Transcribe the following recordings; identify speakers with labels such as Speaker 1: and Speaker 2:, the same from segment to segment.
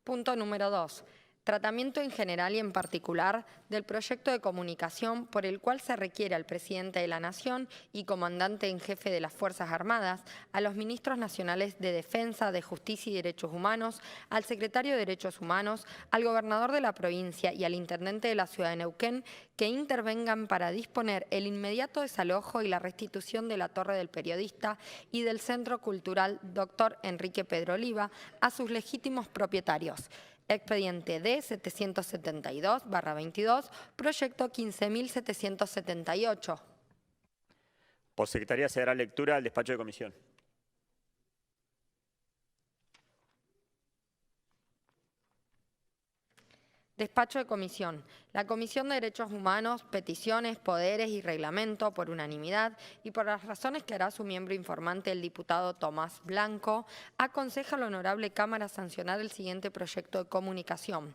Speaker 1: Punto número 2. Tratamiento en general y en particular del proyecto de comunicación por el cual se requiere al presidente de la Nación y comandante en jefe de las Fuerzas Armadas, a los ministros nacionales de Defensa, de Justicia y Derechos Humanos, al secretario de Derechos Humanos, al gobernador de la provincia y al intendente de la ciudad de Neuquén que intervengan para disponer el inmediato desalojo y la restitución de la Torre del Periodista y del Centro Cultural Dr. Enrique Pedro Oliva a sus legítimos propietarios. Expediente D 772/22, proyecto 15.778.
Speaker 2: Por secretaría se dará lectura al despacho de comisión.
Speaker 1: Despacho de comisión. La Comisión de Derechos Humanos, Peticiones, Poderes y Reglamento, por unanimidad y por las razones que hará su miembro informante, el diputado Tomás Blanco, aconseja a la Honorable Cámara sancionar el siguiente proyecto de comunicación.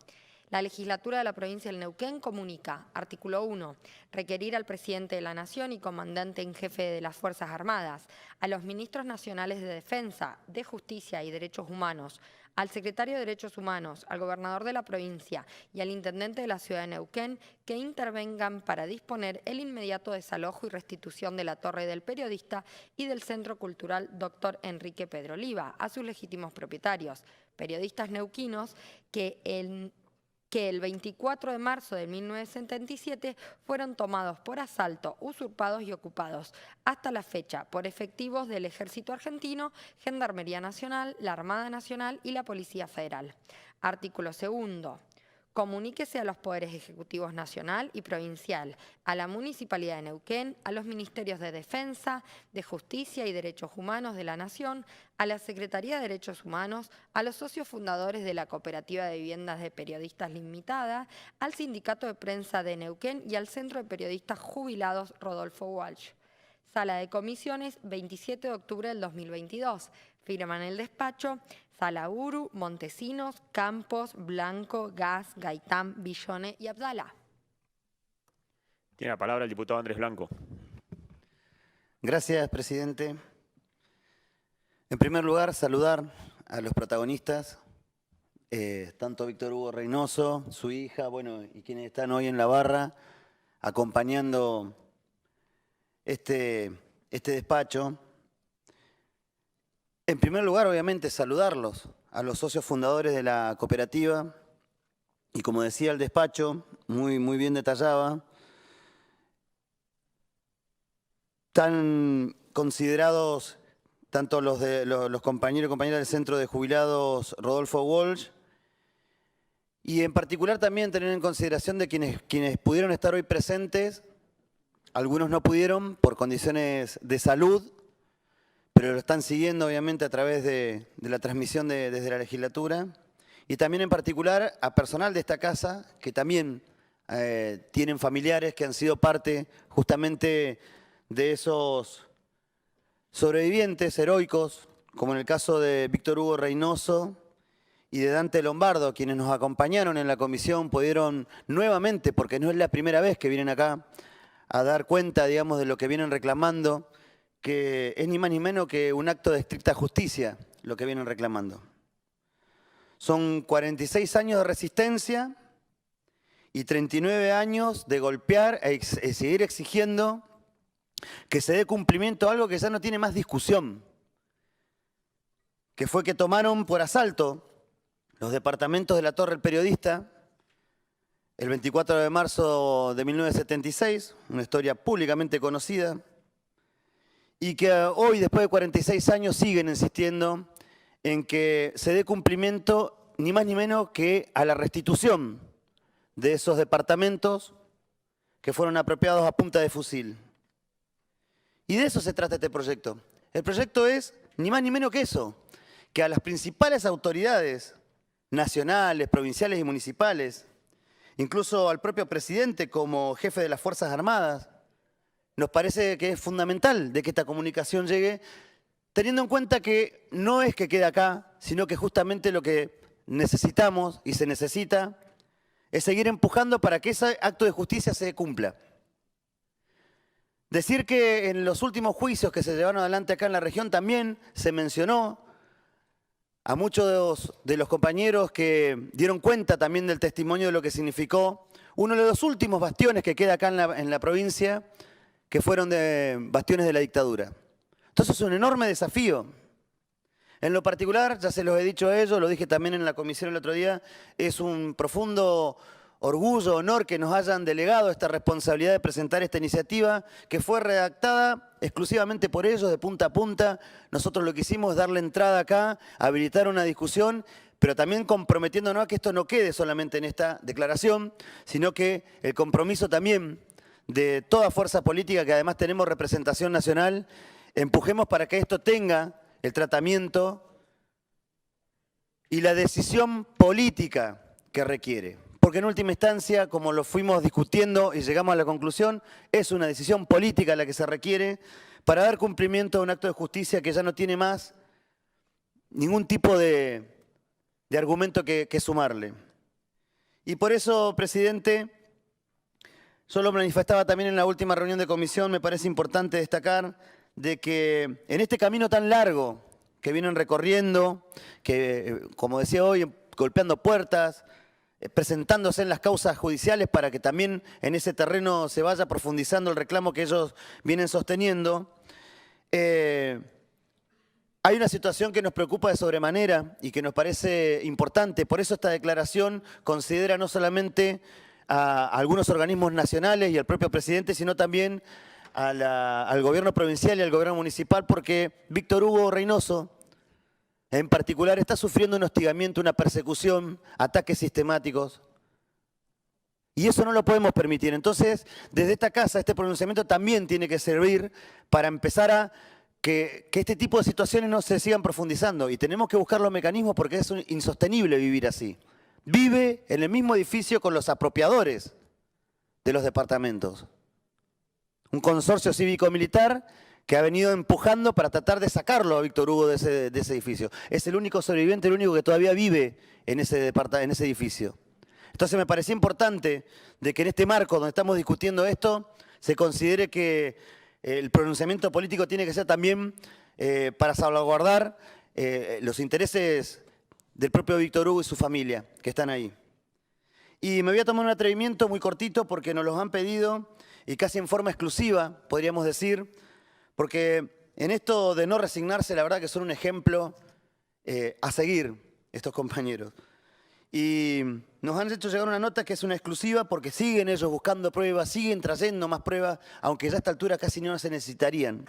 Speaker 1: La Legislatura de la Provincia del Neuquén comunica, artículo 1, requerir al presidente de la Nación y comandante en jefe de las Fuerzas Armadas, a los ministros nacionales de Defensa, de Justicia y Derechos Humanos, al secretario de Derechos Humanos, al gobernador de la provincia y al intendente de la ciudad de Neuquén que intervengan para disponer el inmediato desalojo y restitución de la Torre del Periodista y del Centro Cultural Dr. Enrique Pedro Oliva a sus legítimos propietarios, periodistas neuquinos que el 24 de marzo de 1977 fueron tomados por asalto, usurpados y ocupados hasta la fecha por efectivos del Ejército Argentino, Gendarmería Nacional, la Armada Nacional y la Policía Federal. Artículo 2. Comuníquese a los Poderes Ejecutivos Nacional y Provincial, a la Municipalidad de Neuquén, a los Ministerios de Defensa, de Justicia y Derechos Humanos de la Nación, a la Secretaría de Derechos Humanos, a los socios fundadores de la Cooperativa de Viviendas de Periodistas Limitada, al Sindicato de Prensa de Neuquén y al Centro de Periodistas Jubilados Rodolfo Walsh. Sala de Comisiones, 27 de octubre del 2022. Firman el despacho Salahuru, Montesinos, Campos, Blanco, Gas, Gaitán, Villone y Abdala.
Speaker 2: Tiene la palabra el diputado Andrés Blanco.
Speaker 3: Gracias, presidente. En primer lugar, saludar a los protagonistas, tanto Víctor Hugo Reynoso, su hija, bueno, y quienes están hoy en la barra acompañando este despacho. En primer lugar, obviamente, saludarlos a los socios fundadores de la cooperativa y, como decía el despacho, muy bien detallaba, tan considerados tanto los compañeros y compañeras del Centro de Jubilados Rodolfo Walsh y en particular también tener en consideración de quienes pudieron estar hoy presentes. Algunos no pudieron por condiciones de salud, pero lo están siguiendo obviamente a través de la transmisión desde la legislatura. Y también en particular a personal de esta casa que también tienen familiares que han sido parte justamente de esos sobrevivientes heroicos, como en el caso de Víctor Hugo Reynoso y de Dante Lombardo, quienes nos acompañaron en la comisión, pudieron nuevamente, porque no es la primera vez que vienen acá, a dar cuenta, digamos, de lo que vienen reclamando, que es ni más ni menos que un acto de estricta justicia lo que vienen reclamando. Son 46 años de resistencia y 39 años de golpear y seguir exigiendo que se dé cumplimiento a algo que ya no tiene más discusión, que fue que tomaron por asalto los departamentos de la Torre del Periodista el 24 de marzo de 1976, una historia públicamente conocida, y que hoy, después de 46 años, siguen insistiendo en que se dé cumplimiento ni más ni menos que a la restitución de esos departamentos que fueron apropiados a punta de fusil. Y de eso se trata este proyecto. El proyecto es ni más ni menos que eso, que a las principales autoridades nacionales, provinciales y municipales, incluso al propio presidente como jefe de las Fuerzas Armadas, nos parece que es fundamental de que esta comunicación llegue, teniendo en cuenta que no es que quede acá, sino que justamente lo que necesitamos y se necesita es seguir empujando para que ese acto de justicia se cumpla. Decir que en los últimos juicios que se llevaron adelante acá en la región también se mencionó a muchos de los compañeros que dieron cuenta también del testimonio de lo que significó uno de los últimos bastiones que queda acá en la provincia, que fueron bastiones de la dictadura. Entonces es un enorme desafío. En lo particular, ya se los he dicho a ellos, lo dije también en la comisión el otro día, es un profundo orgullo, honor que nos hayan delegado esta responsabilidad de presentar esta iniciativa que fue redactada exclusivamente por ellos de punta a punta. Nosotros lo que hicimos es darle entrada acá, habilitar una discusión, pero también comprometiéndonos a que esto no quede solamente en esta declaración, sino que el compromiso también de toda fuerza política, que además tenemos representación nacional, empujemos para que esto tenga el tratamiento y la decisión política que requiere. Porque en última instancia, como lo fuimos discutiendo y llegamos a la conclusión, es una decisión política la que se requiere para dar cumplimiento a un acto de justicia que ya no tiene más ningún tipo de argumento que sumarle. Y por eso, presidente, yo lo manifestaba también en la última reunión de comisión, me parece importante destacar de que en este camino tan largo que vienen recorriendo, que como decía hoy, golpeando puertas, presentándose en las causas judiciales para que también en ese terreno se vaya profundizando el reclamo que ellos vienen sosteniendo, hay una situación que nos preocupa de sobremanera y que nos parece importante. Por eso esta declaración considera no solamente a algunos organismos nacionales y al propio presidente, sino también al gobierno provincial y al gobierno municipal, porque Víctor Hugo Reynoso, en particular, está sufriendo un hostigamiento, una persecución, ataques sistemáticos. Y eso no lo podemos permitir. Entonces, desde esta casa, este pronunciamiento también tiene que servir para empezar a que este tipo de situaciones no se sigan profundizando. Y tenemos que buscar los mecanismos porque es insostenible vivir así. Vive en el mismo edificio con los apropiadores de los departamentos. Un consorcio cívico-militar que ha venido empujando para tratar de sacarlo a Víctor Hugo de ese edificio. Es el único sobreviviente, el único que todavía vive en ese edificio. Entonces me parecía importante de que en este marco donde estamos discutiendo esto, se considere que el pronunciamiento político tiene que ser también para salvaguardar los intereses del propio Víctor Hugo y su familia, que están ahí. Y me voy a tomar un atrevimiento muy cortito porque nos los han pedido y casi en forma exclusiva, podríamos decir, porque en esto de no resignarse, la verdad que son un ejemplo a seguir estos compañeros. Y nos han hecho llegar una nota que es una exclusiva porque siguen ellos buscando pruebas, siguen trayendo más pruebas, aunque ya a esta altura casi no se necesitarían.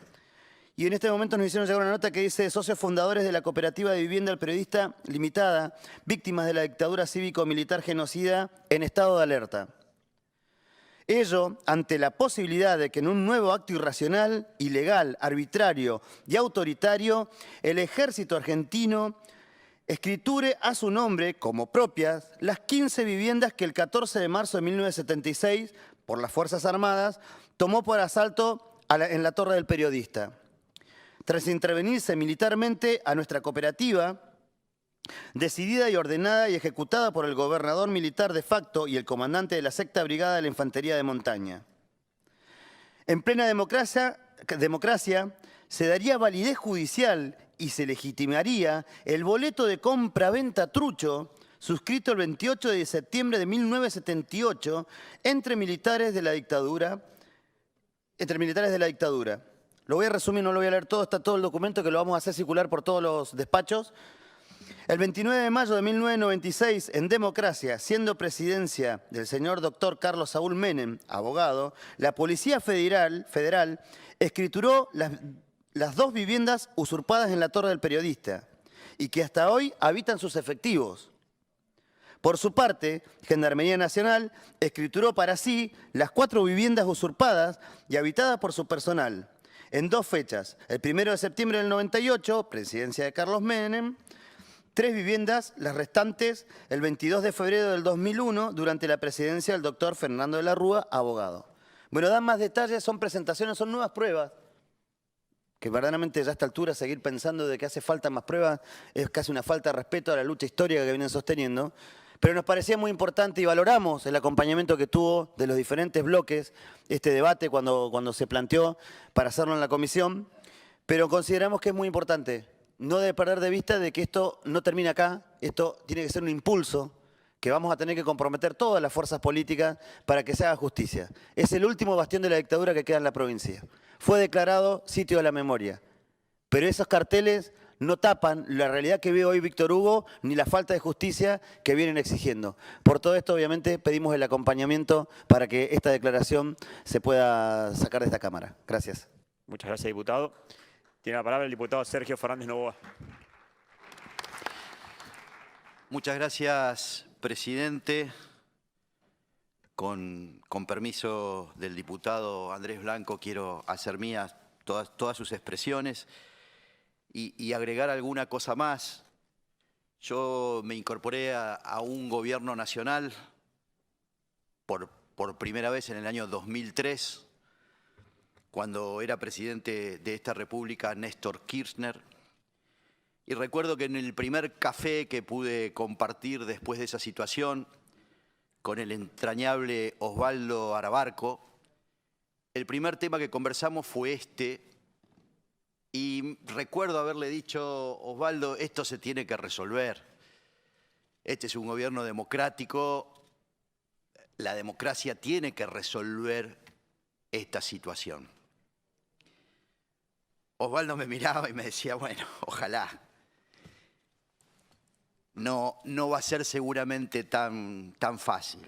Speaker 3: Y en este momento nos hicieron llegar una nota que dice: socios fundadores de la Cooperativa de Vivienda del Periodista Limitada, víctimas de la dictadura cívico-militar genocida en estado de alerta. Ello ante la posibilidad de que en un nuevo acto irracional, ilegal, arbitrario y autoritario, el ejército argentino escriture a su nombre, como propias, las 15 viviendas que el 14 de marzo de 1976, por las Fuerzas Armadas, tomó por asalto en la Torre del Periodista. Tras intervenirse militarmente a nuestra cooperativa, decidida y ordenada y ejecutada por el gobernador militar de facto y el comandante de la 6ª Brigada de la Infantería de Montaña. En plena democracia se daría validez judicial y se legitimaría el boleto de compra-venta trucho suscrito el 28 de septiembre de 1978 entre militares de la dictadura. Lo voy a resumir, no lo voy a leer todo, está todo el documento que lo vamos a hacer circular por todos los despachos. El 29 de mayo de 1996, en democracia, siendo presidencia del señor doctor Carlos Saúl Menem, abogado, la Policía Federal escrituró las 2 viviendas usurpadas en la Torre del Periodista y que hasta hoy habitan sus efectivos. Por su parte, Gendarmería Nacional escrituró para sí las 4 viviendas usurpadas y habitadas por su personal, en 2 fechas, el 1 de septiembre del 98, presidencia de Carlos Menem, 3 viviendas, las restantes, el 22 de febrero del 2001, durante la presidencia del doctor Fernando de la Rúa, abogado. Bueno, dan más detalles, son presentaciones, son nuevas pruebas, que verdaderamente ya a esta altura seguir pensando de que hace falta más pruebas es casi una falta de respeto a la lucha histórica que vienen sosteniendo, pero nos parecía muy importante y valoramos el acompañamiento que tuvo de los diferentes bloques este debate cuando se planteó para hacerlo en la comisión, pero consideramos que es muy importante no de perder de vista de que esto no termina acá, esto tiene que ser un impulso que vamos a tener que comprometer todas las fuerzas políticas para que se haga justicia. Es el último bastión de la dictadura que queda en la provincia. Fue declarado sitio de la memoria, pero esos carteles no tapan la realidad que ve hoy Víctor Hugo ni la falta de justicia que vienen exigiendo. Por todo esto, obviamente, pedimos el acompañamiento para que esta declaración se pueda sacar de esta Cámara. Gracias.
Speaker 2: Muchas gracias, diputado. Tiene la palabra el diputado Sergio Fernández Novoa.
Speaker 4: Muchas gracias, presidente. Con permiso del diputado Andrés Blanco, quiero hacer mías todas sus expresiones y agregar alguna cosa más. Yo me incorporé a un gobierno nacional por primera vez en el año 2003, cuando era presidente de esta república Néstor Kirchner. Y recuerdo que en el primer café que pude compartir después de esa situación con el entrañable Osvaldo Arabarco, el primer tema que conversamos fue este. Y recuerdo haberle dicho, Osvaldo, esto se tiene que resolver. Este es un gobierno democrático, la democracia tiene que resolver esta situación. Osvaldo me miraba y me decía, bueno, ojalá. No va a ser seguramente tan fácil.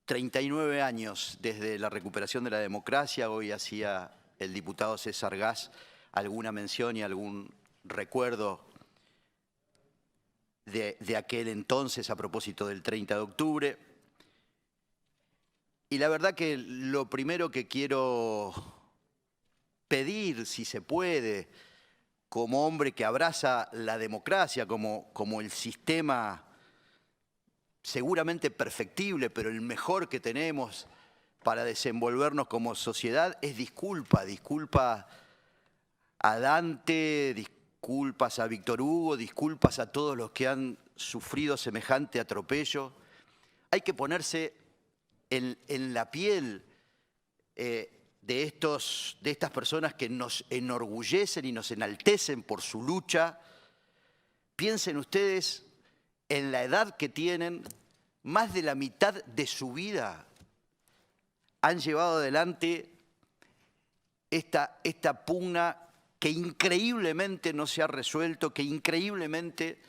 Speaker 4: 39 años desde la recuperación de la democracia, hoy hacía el diputado César Gas alguna mención y algún recuerdo de aquel entonces a propósito del 30 de octubre. Y la verdad que lo primero que quiero pedir, si se puede, como hombre que abraza la democracia, como el sistema seguramente perfectible, pero el mejor que tenemos para desenvolvernos como sociedad, es disculpa a Dante, disculpas a Víctor Hugo, disculpas a todos los que han sufrido semejante atropello. Hay que ponerse en la piel de estas personas que nos enorgullecen y nos enaltecen por su lucha. Piensen ustedes en la edad que tienen, más de la mitad de su vida han llevado adelante esta pugna que increíblemente no se ha resuelto, que increíblemente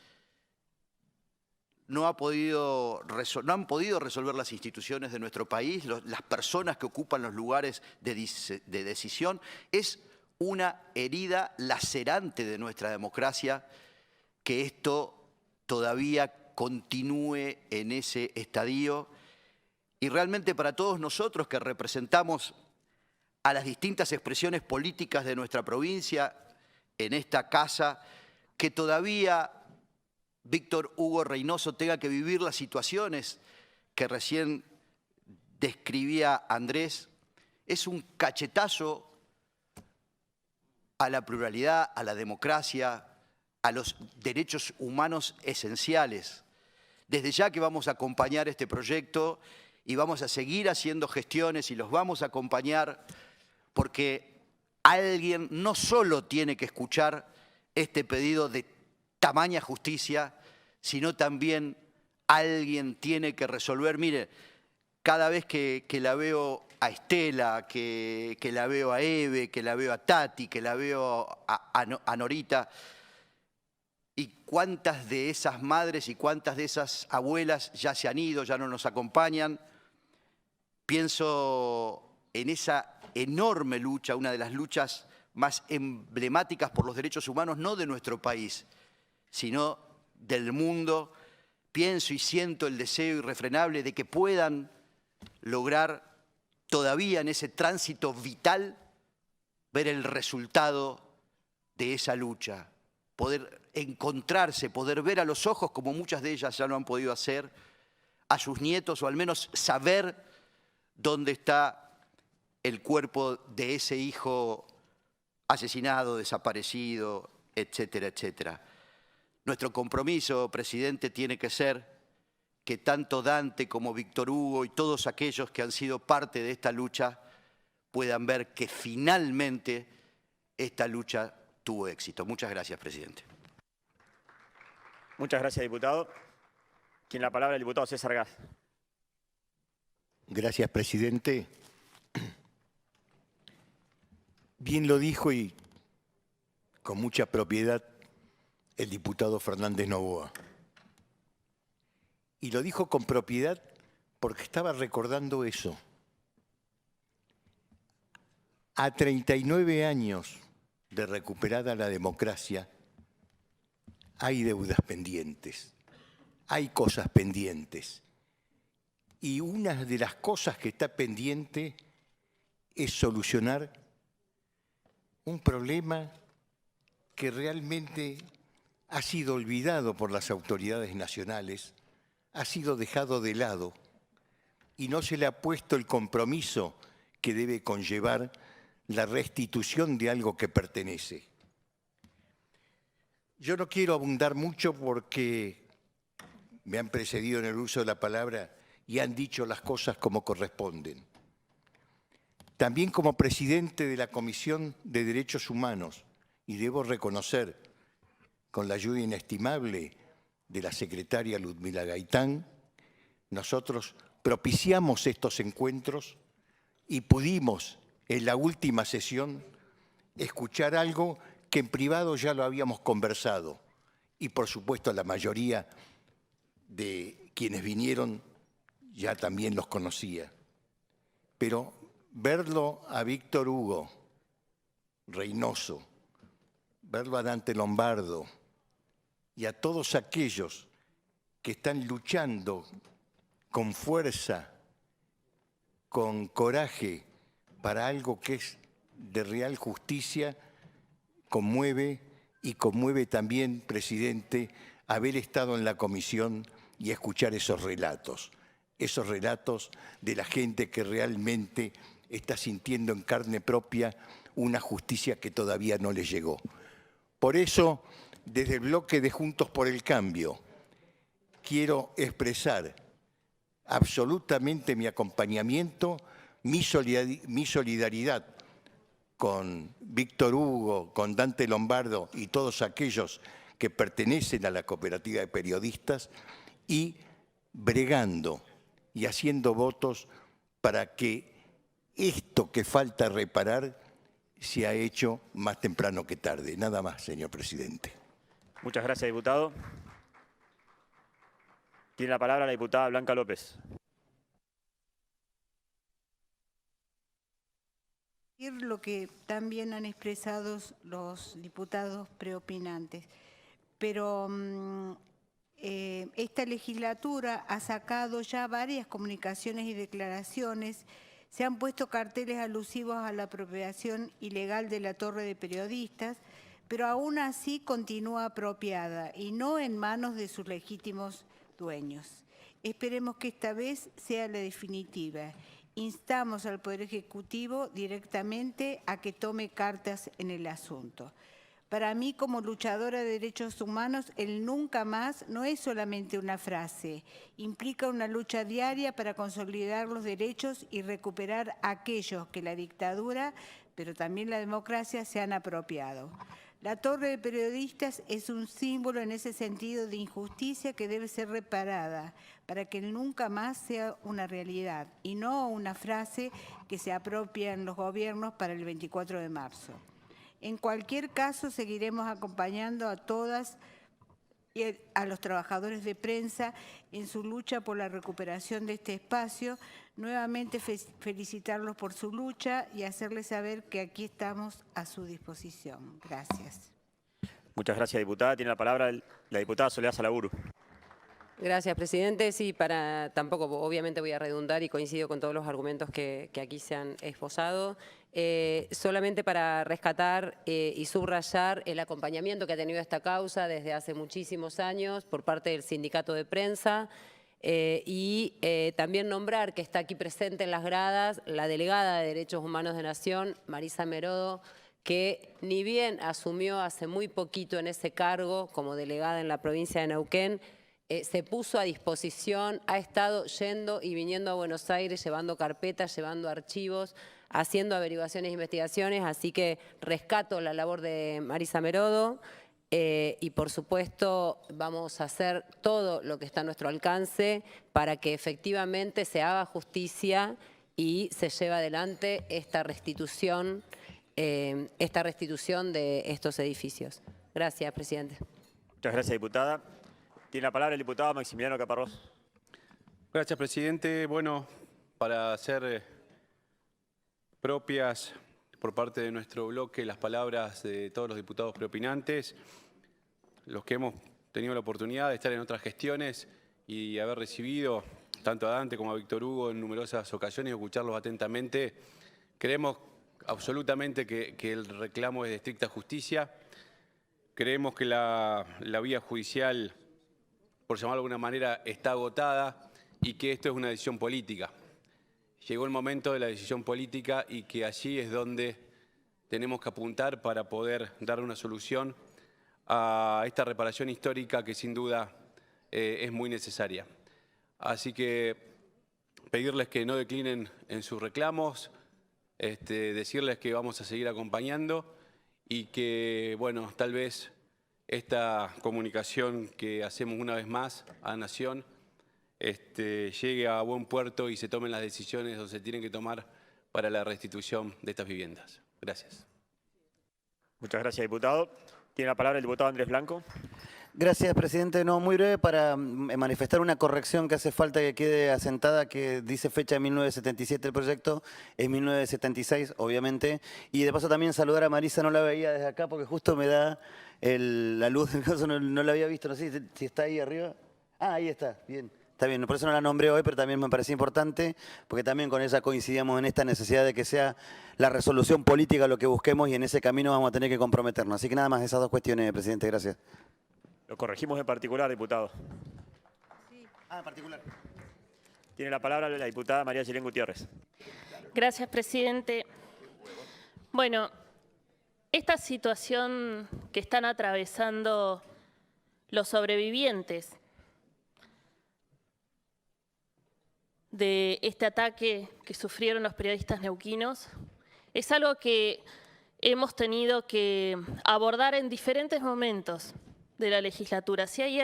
Speaker 4: no han podido resolver las instituciones de nuestro país, las personas que ocupan los lugares de decisión. Es una herida lacerante de nuestra democracia que esto todavía continúe en ese estadio. Y realmente para todos nosotros que representamos a las distintas expresiones políticas de nuestra provincia en esta casa, que todavía Víctor Hugo Reynoso tenga que vivir las situaciones que recién describía Andrés, es un cachetazo a la pluralidad, a la democracia, a los derechos humanos esenciales. Desde ya que vamos a acompañar este proyecto y vamos a seguir haciendo gestiones y los vamos a acompañar porque alguien no solo tiene que escuchar este pedido de tamaña justicia, sino también alguien tiene que resolver. Mire, cada vez que la veo a Estela, que la veo a Eve, que la veo a Tati, que la veo a Norita, y cuántas de esas madres y cuántas de esas abuelas ya se han ido, ya no nos acompañan, pienso en esa enorme lucha, una de las luchas más emblemáticas por los derechos humanos, no de nuestro país, sino del mundo. Pienso y siento el deseo irrefrenable de que puedan lograr todavía en ese tránsito vital ver el resultado de esa lucha, poder encontrarse, poder ver a los ojos, como muchas de ellas ya lo han podido hacer, a sus nietos, o al menos saber dónde está el cuerpo de ese hijo asesinado, desaparecido, etcétera, etcétera. Nuestro compromiso, presidente, tiene que ser que tanto Dante como Víctor Hugo y todos aquellos que han sido parte de esta lucha puedan ver que finalmente esta lucha tuvo éxito. Muchas gracias, presidente.
Speaker 2: Muchas gracias, diputado. Tiene la palabra el diputado César Gas.
Speaker 5: Gracias, presidente. Bien lo dijo y con mucha propiedad el diputado Fernández Noboa. Y lo dijo con propiedad porque estaba recordando eso. A 39 años de recuperada la democracia, hay deudas pendientes, hay cosas pendientes. Y una de las cosas que está pendiente es solucionar un problema que realmente ha sido olvidado por las autoridades nacionales, ha sido dejado de lado y no se le ha puesto el compromiso que debe conllevar la restitución de algo que pertenece. Yo no quiero abundar mucho porque me han precedido en el uso de la palabra y han dicho las cosas como corresponden. También como presidente de la Comisión de Derechos Humanos, y debo reconocer, con la ayuda inestimable de la secretaria Ludmila Gaitán, nosotros propiciamos estos encuentros y pudimos, en la última sesión, escuchar algo que en privado ya lo habíamos conversado. Y por supuesto la mayoría de quienes vinieron ya también los conocía. Pero verlo a Víctor Hugo Reynoso, verlo a Dante Lombardo y a todos aquellos que están luchando con fuerza, con coraje para algo que es de real justicia, conmueve y conmueve también, presidente, haber estado en la comisión y escuchar esos relatos de la gente que realmente está sintiendo en carne propia una justicia que todavía no les llegó. Por eso, desde el bloque de Juntos por el Cambio, quiero expresar absolutamente mi acompañamiento, mi solidaridad con Víctor Hugo, con Dante Lombardo y todos aquellos que pertenecen a la cooperativa de periodistas y bregando y haciendo votos para que esto que falta reparar se ha hecho más temprano que tarde. Nada más, señor presidente.
Speaker 2: Muchas gracias, diputado. Tiene la palabra la diputada Blanca López.
Speaker 6: Lo que también han expresado los diputados preopinantes, pero esta legislatura ha sacado ya varias comunicaciones y declaraciones, se han puesto carteles alusivos a la apropiación ilegal de la torre de periodistas, pero aún así continúa apropiada y no en manos de sus legítimos dueños. Esperemos que esta vez sea la definitiva. Instamos al Poder Ejecutivo directamente a que tome cartas en el asunto. Para mí, como luchadora de derechos humanos, el nunca más no es solamente una frase. Implica una lucha diaria para consolidar los derechos y recuperar aquellos que la dictadura, pero también la democracia, se han apropiado. La torre de periodistas es un símbolo en ese sentido de injusticia que debe ser reparada para que el nunca más sea una realidad y no una frase que se apropia en los gobiernos para el 24 de marzo. En cualquier caso, seguiremos acompañando a todas y a los trabajadores de prensa en su lucha por la recuperación de este espacio. Nuevamente felicitarlos por su lucha y hacerles saber que aquí estamos a su disposición. Gracias.
Speaker 2: Muchas gracias, diputada. Tiene la palabra la diputada Soledad Salaburu.
Speaker 7: Gracias, presidente. Sí, tampoco, obviamente voy a redundar y coincido con todos los argumentos que aquí se han esbozado. Solamente para rescatar y subrayar el acompañamiento que ha tenido esta causa desde hace muchísimos años por parte del Sindicato de Prensa y también nombrar que está aquí presente en las gradas la delegada de Derechos Humanos de Nación, Marisa Merodo, que ni bien asumió hace muy poquito en ese cargo como delegada en la provincia de Neuquén, se puso a disposición, ha estado yendo y viniendo a Buenos Aires, llevando carpetas, llevando archivos haciendo averiguaciones e investigaciones, así que rescato la labor de Marisa Merodo y por supuesto vamos a hacer todo lo que está a nuestro alcance para que efectivamente se haga justicia y se lleve adelante esta restitución de estos edificios. Gracias, presidente.
Speaker 2: Muchas gracias, diputada. Tiene la palabra el diputado Maximiliano Caparrós.
Speaker 8: Gracias, presidente. Bueno, para hacer propias por parte de nuestro bloque las palabras de todos los diputados preopinantes, los que hemos tenido la oportunidad de estar en otras gestiones y haber recibido tanto a Dante como a Víctor Hugo en numerosas ocasiones y escucharlos atentamente, creemos absolutamente que el reclamo es de estricta justicia. Creemos que la vía judicial, por llamarlo de alguna manera, está agotada y que esto es una decisión política. Llegó el momento de la decisión política y que allí es donde tenemos que apuntar para poder dar una solución a esta reparación histórica que sin duda es muy necesaria. Así que pedirles que no declinen en sus reclamos, decirles que vamos a seguir acompañando y que, bueno, tal vez esta comunicación que hacemos una vez más a Nación llegue a buen puerto y se tomen las decisiones donde se tienen que tomar para la restitución de estas viviendas. Gracias.
Speaker 2: Muchas gracias, diputado. Tiene la palabra el diputado Andrés Blanco.
Speaker 3: Gracias, presidente. No, muy breve para manifestar una corrección que hace falta que quede asentada, que dice fecha de 1977 el proyecto, es 1976, obviamente. Y de paso también saludar a Marisa, no la veía desde acá porque justo me da la luz, no la había visto, no sé si está ahí arriba. Ah, ahí está, bien. Está bien, por eso no la nombré hoy, pero también me parecía importante, porque también con ella coincidíamos en esta necesidad de que sea la resolución política lo que busquemos y en ese camino vamos a tener que comprometernos. Así que nada más esas dos cuestiones, presidente. Gracias.
Speaker 2: Lo corregimos en particular, diputado.
Speaker 6: Sí.
Speaker 3: Ah, en particular.
Speaker 2: Tiene la palabra la diputada María Chilén Gutiérrez.
Speaker 9: Gracias, presidente. Bueno, esta situación que están atravesando los sobrevivientes de este ataque que sufrieron los periodistas neuquinos es algo que hemos tenido que abordar en diferentes momentos de la legislatura. Si hay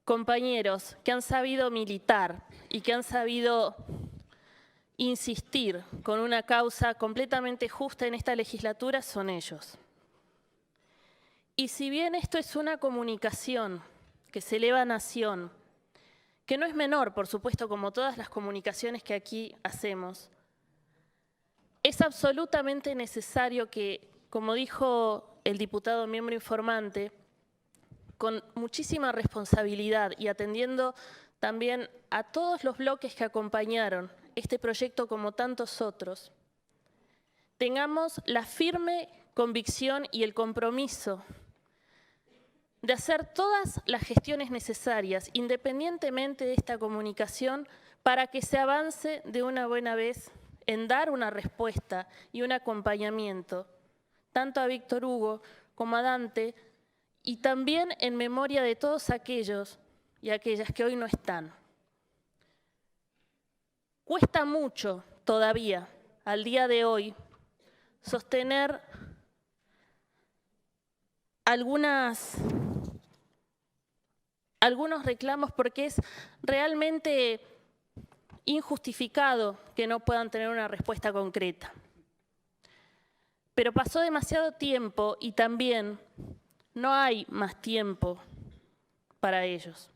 Speaker 9: compañeros que han sabido militar y que han sabido insistir con una causa completamente justa en esta legislatura, son ellos. Y si bien esto es una comunicación que se eleva a Nación, que no es menor, por supuesto, como todas las comunicaciones que aquí hacemos, es absolutamente necesario que, como dijo el diputado miembro informante, con muchísima responsabilidad y atendiendo también a todos los bloques que acompañaron este proyecto como tantos otros, tengamos la firme convicción y el compromiso de hacer todas las gestiones necesarias, independientemente de esta comunicación, para que se avance de una buena vez en dar una respuesta y un acompañamiento, tanto a Víctor Hugo como a Dante, y también en memoria de todos aquellos y aquellas que hoy no están. Cuesta mucho todavía, al día de hoy, sostener algunos reclamos porque es realmente injustificado que no puedan tener una respuesta concreta. Pero pasó demasiado tiempo y también no hay más tiempo para ellos.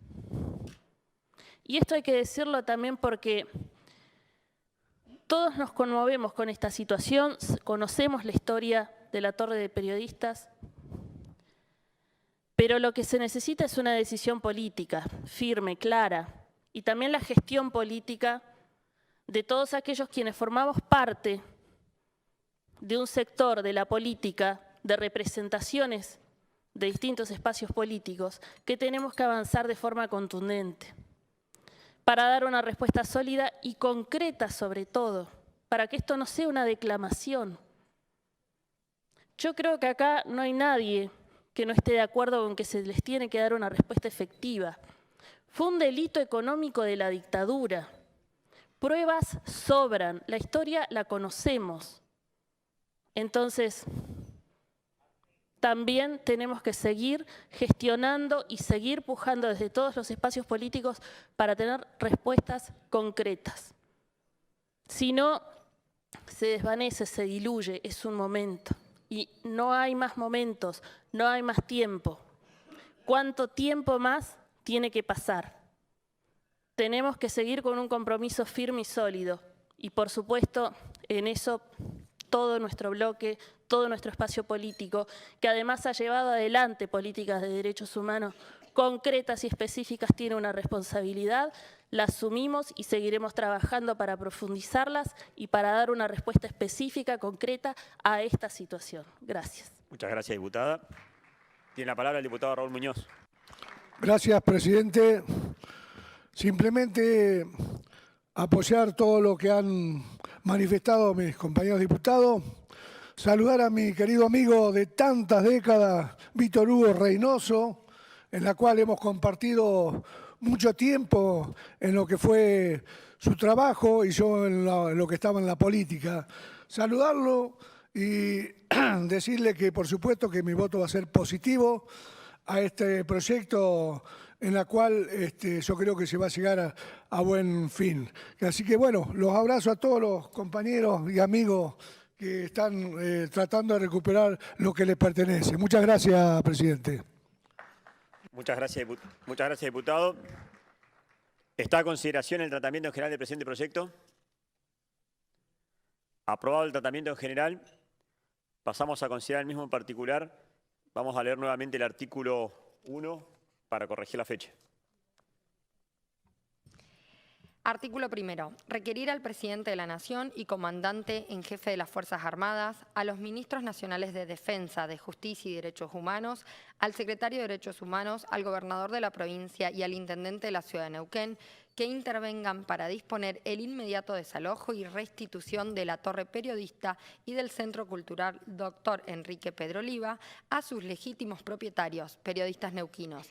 Speaker 9: Y esto hay que decirlo también porque todos nos conmovemos con esta situación, conocemos la historia de la Torre de Periodistas, pero lo que se necesita es una decisión política, firme, clara, y también la gestión política de todos aquellos quienes formamos parte de un sector de la política, de representaciones de distintos espacios políticos, que tenemos que avanzar de forma contundente para dar una respuesta sólida y concreta sobre todo, para que esto no sea una declamación. Yo creo que acá no hay nadie que no esté de acuerdo con que se les tiene que dar una respuesta efectiva. Fue un delito económico de la dictadura. pruebas sobran, la historia la conocemos. Entonces, también tenemos que seguir gestionando y seguir pujando desde todos los espacios políticos para tener respuestas concretas. Si no, se desvanece, se diluye, es un momento. Y no hay más momentos, no hay más tiempo. ¿Cuánto tiempo más tiene que pasar? Tenemos que seguir con un compromiso firme y sólido. Y por supuesto, en eso todo nuestro bloque, todo nuestro espacio político, que además ha llevado adelante políticas de derechos humanos concretas y específicas, tiene una responsabilidad, la asumimos y seguiremos trabajando para profundizarlas y para dar una respuesta específica, concreta a esta situación. Gracias.
Speaker 2: Muchas gracias, diputada. Tiene la palabra el diputado Raúl Muñoz.
Speaker 10: Gracias, presidente. Simplemente apoyar todo lo que han manifestado mis compañeros diputados. Saludar a mi querido amigo de tantas décadas, Víctor Hugo Reynoso, en la cual hemos compartido mucho tiempo en lo que fue su trabajo y yo en lo que estaba en la política. Saludarlo y decirle que por supuesto que mi voto va a ser positivo a este proyecto en la cual yo creo que se va a llegar a buen fin. Así que bueno, los abrazo a todos los compañeros y amigos que están tratando de recuperar lo que les pertenece. Muchas gracias, presidente.
Speaker 2: Muchas gracias, diputado. ¿Está a consideración el tratamiento en general del presente proyecto? Aprobado el tratamiento en general. Pasamos a considerar el mismo en particular. Vamos a leer nuevamente el artículo 1 para corregir la fecha.
Speaker 1: Artículo 1. Requerir al presidente de la Nación y comandante en jefe de las Fuerzas Armadas, a los ministros nacionales de Defensa, de Justicia y Derechos Humanos, al secretario de Derechos Humanos, al gobernador de la provincia y al intendente de la ciudad de Neuquén, que intervengan para disponer el inmediato desalojo y restitución de la Torre Periodista y del Centro Cultural Dr. Enrique Pedro Oliva a sus legítimos propietarios, periodistas neuquinos,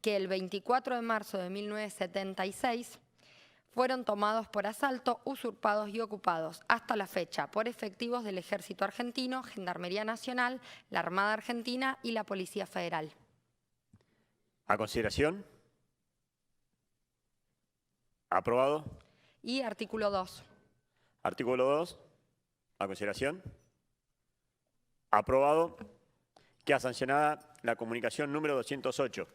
Speaker 1: que el 24 de marzo de 1976 fueron tomados por asalto, usurpados y ocupados hasta la fecha por efectivos del Ejército Argentino, Gendarmería Nacional, la Armada Argentina y la Policía Federal.
Speaker 2: ¿A consideración? ¿Aprobado?
Speaker 1: Y artículo 2.
Speaker 2: Artículo 2. ¿A consideración? Aprobado. Queda sancionada la comunicación número 208.